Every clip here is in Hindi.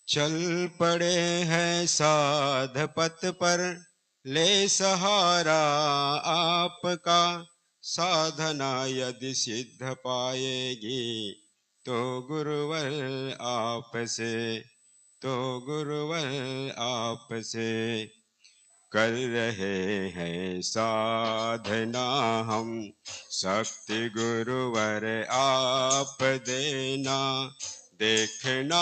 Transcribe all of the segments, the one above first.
चल पड़े हैं साध पथ पर, ले सहारा आपका। साधना यदि सिद्ध पाएगी, तो गुरुवर आपसे, तो गुरुवर आपसे। कर रहे हैं साधना हम, शक्ति गुरुवर आप देना। देखना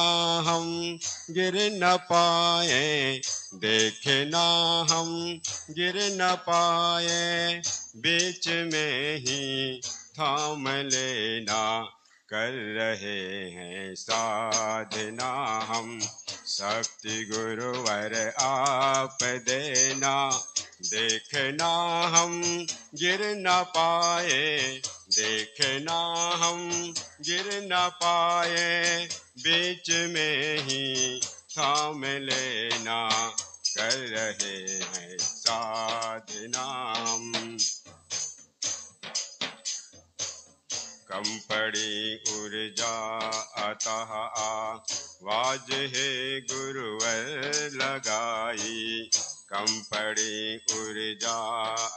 हम गिर न पाए, देखना हम गिर न पाए, बीच में ही थाम लेना। कर रहे हैं साधना हम, शक्ति गुरुवर आप देना। देखना हम गिर न पाए, देखना हम गिर न पाए, बीच में ही थाम लेना। कर रहे हैं साधना हम। कम पड़ी ऊर्जा अतः आवाज है गुरुवर लगाई। कम पड़ी ऊर्जा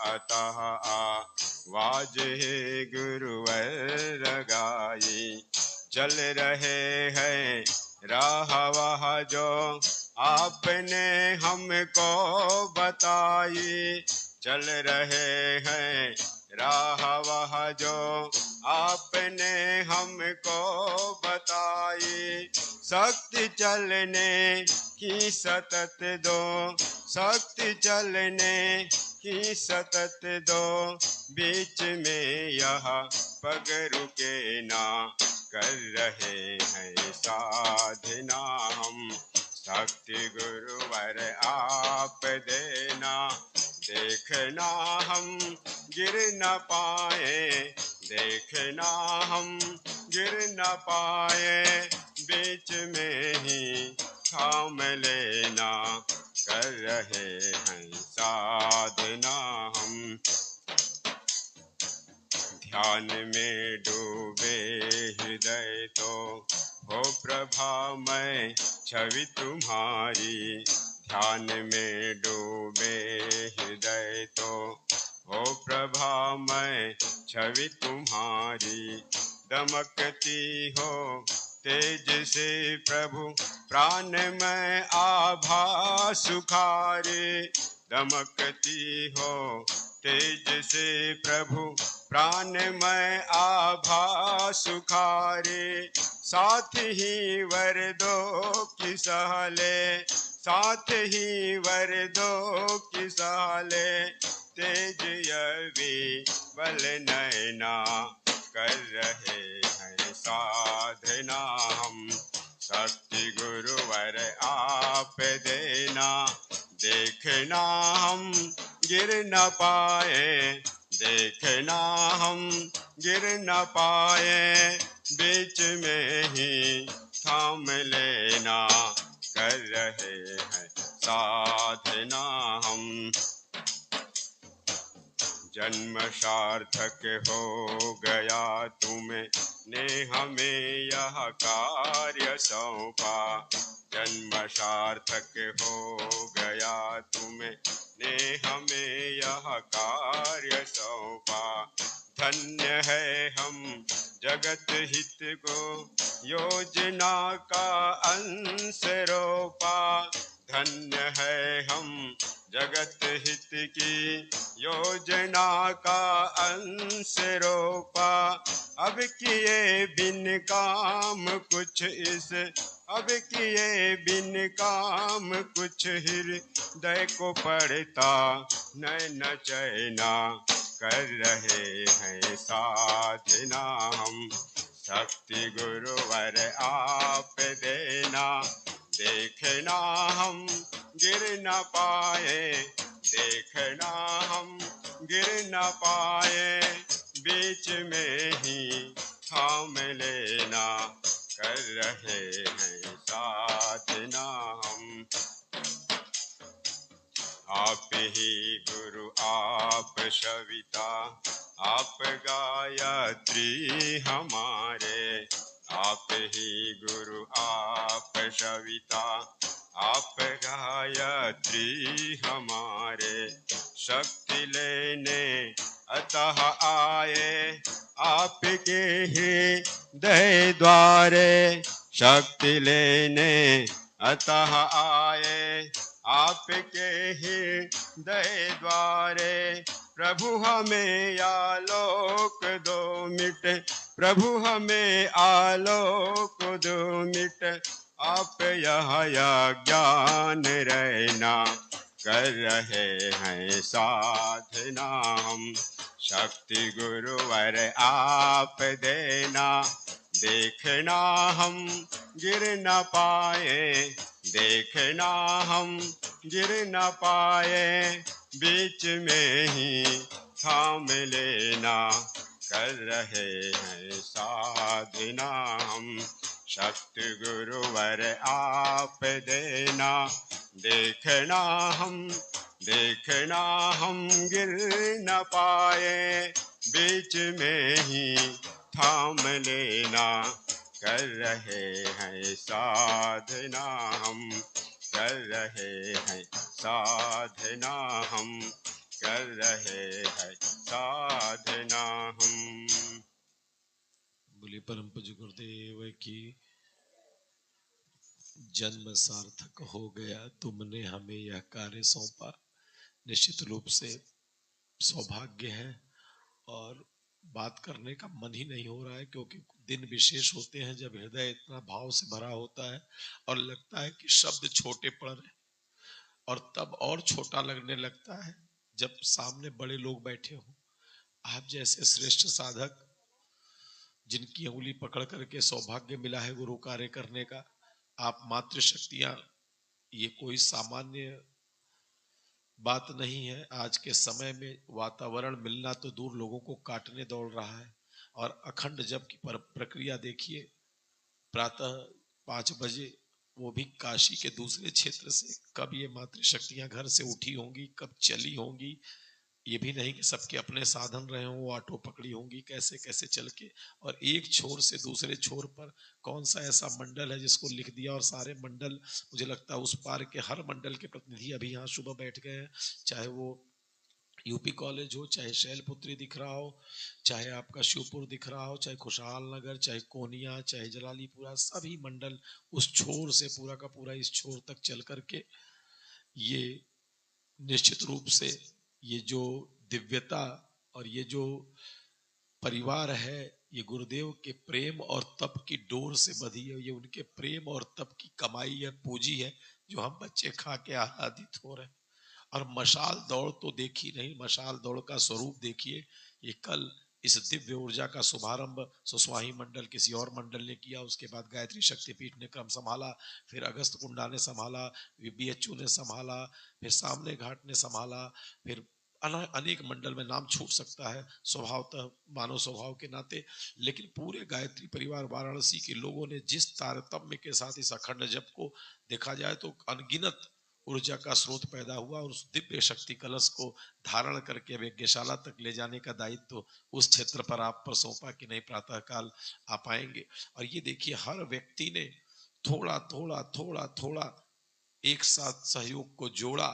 अतः आवाज है गुरुवर लगाई। चल रहे हैं राह वह जो आपने हमको बताई। चल रहे हैं राह वह जो आपने हमको बताई। शक्ति चलने की सतत दो, शक्ति चलने की सतत दो, बीच में यह पग रुके ना। कर रहे हैं साधना हम, शक्ति गुरुवर आप देना। देखना हम गिर न पाए, देखना हम गिर न पाए, बीच में ही थाम लेना। कर रहे हैं साधना हम, ध्यान में डूबे हृदय तो हो प्रभामय छवि तुम्हारी। ध्यान में डूबे हृदय तो हो प्रभामय छवि तुम्हारी। दमकती हो तेज से प्रभु प्राण में आभा सुखारे। दमकती हो तेज से प्रभु प्राण में आभा सुखारे। साथ ही वर दो कि सहले, साथ ही वर दो कि सहले, तेज यवि बल नैना। कर रहे हैं साधना हम, शक्ति गुरुवर आप देना। देखना हम गिर न पाए, देखना हम गिर न पाए, बीच में ही थाम लेना। कर रहे हैं साधना हम, जन्म सार्थक हो गया तुमने हमें यह कार्य सौंपा। जन्म सार्थक हो गया तुमने हमें यह कार्य सौंपा। धन्य है हम जगत हित को योजना का अंश रोपा। धन्य है हम जगत हित की योजना का अंश रोपा। अब किए बिन काम कुछ इस, अब किए बिन काम कुछ हृदय को पड़ता नैन चैना। कर रहे हैं साधना हम, शक्ति गुरुवर आप देना। देखना हम गिर न पाए, देखना हम गिर न पाए, बीच में ही थाम लेना। कर रहे हैं साधना हम, आप ही गुरु आप सविता, आप गायत्री हमारे। आप ही गुरु आप सविता आप गायत्री हमारे शक्ति लेने अतः आए आपके ही दय द्वारे शक्ति लेने अतः आए आपके ही दय द्वारे प्रभु हमें आलोक दो मिट प्रभु हमें आलोक दो मिट आप यह ज्ञान रहना कर रहे हैं साधना हम शक्ति गुरुवर आप देना देखना हम गिर न पाए देखना हम गिर न पाए बीच में ही थाम लेना कर रहे हैं साधना हम शक्ति गुरुवर आप देना देखना हम गिर न पाए बीच में ही थाम लेना कर रहे हैं साधना हम कर रहे हैं साधना हम कर रहे हैं साधना हम। बोले परम पूज्य गुरुदेव की जन्म सार्थक हो गया, तुमने हमें यह कार्य सौंपा। निश्चित रूप से सौभाग्य है और बात करने का मन ही नहीं हो रहा है, क्योंकि दिन विशेष होते हैं जब हृदय इतना भाव से भरा होता है और लगता है कि शब्द छोटे पड़ रहे, और तब और छोटा लगने लगता है जब सामने बड़े लोग बैठे हो। आप जैसे श्रेष्ठ साधक जिनकी उंगली पकड़ करके सौभाग्य मिला है गुरु कार्य करने का, आप मातृशक्तियां, ये कोई सामान्य बात नहीं है। आज के समय में वातावरण मिलना तो दूर, लोगों को काटने दौड़ रहा है। और अखंड जप की प्रक्रिया देखिए, प्रातः 5 बजे, वो भी काशी के दूसरे क्षेत्र से। कब ये मातृशक्तियां घर से उठी होंगी, कब चली होंगी, ये भी नहीं कि सबके अपने साधन रहे हों, वो ऑटो पकड़ी होंगी कैसे कैसे चल के, और एक छोर से दूसरे छोर पर कौन सा ऐसा मंडल है जिसको लिख दिया और सारे मंडल, मुझे लगता है उस पार के हर मंडल के प्रतिनिधि अभी यहाँ सुबह बैठ गए हैं। चाहे वो यूपी कॉलेज हो, चाहे शैलपुत्री दिख रहा हो, चाहे आपका शिवपुर दिख रहा हो, चाहे खुशहाल नगर, चाहे कोनिया, चाहे जलालीपुरा, सभी मंडल उस छोर से पूरा का पूरा इस छोर तक चल करके, ये निश्चित रूप से ये जो दिव्यता और ये जो परिवार है, ये गुरुदेव के प्रेम और तप की डोर से बधी है। ये उनके प्रेम और तप की कमाई है, पूंजी है, जो हम बच्चे खा के आह्लादित हो रहे हैं। और मशाल दौड़ तो देखी नहीं, मशाल दौड़ का स्वरूप देखिए। ये कल इस दिव्य ऊर्जा का शुभारंभ सुस्वाही मंडल किसी और मंडल ने किया, उसके बाद गायत्री शक्तिपीठ ने क्रम संभाला, फिर अगस्त कुंडा ने संभाला, बीएचयू ने संभाला, फिर सामने घाट ने संभाला, फिर अनेक मंडल में नाम छूट सकता है स्वभावतः, मानव स्वभाव के नाते। लेकिन पूरे गायत्री परिवार वाराणसी के लोगों ने जिस तारतम्य के साथ इस अखंड जप को देखा जाए तो अनगिनत ऊर्जा का स्रोत पैदा हुआ, और उस दिव्य शक्ति कलश को धारण करके अब यज्ञशाला तक ले जाने का दायित्व तो उस क्षेत्र पर आप पर सौंपा कि नहीं प्रातः काल आप आएंगे। और ये देखिए, हर व्यक्ति ने थोड़ा थोड़ा थोड़ा थोड़ा एक साथ सहयोग को जोड़ा,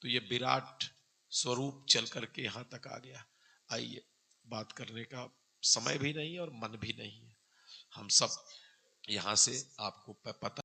तो ये विराट स्वरूप चल करके यहाँ तक आ गया। आइए, बात करने का समय भी नहीं और मन भी नहीं है। हम सब यहाँ से आपको पता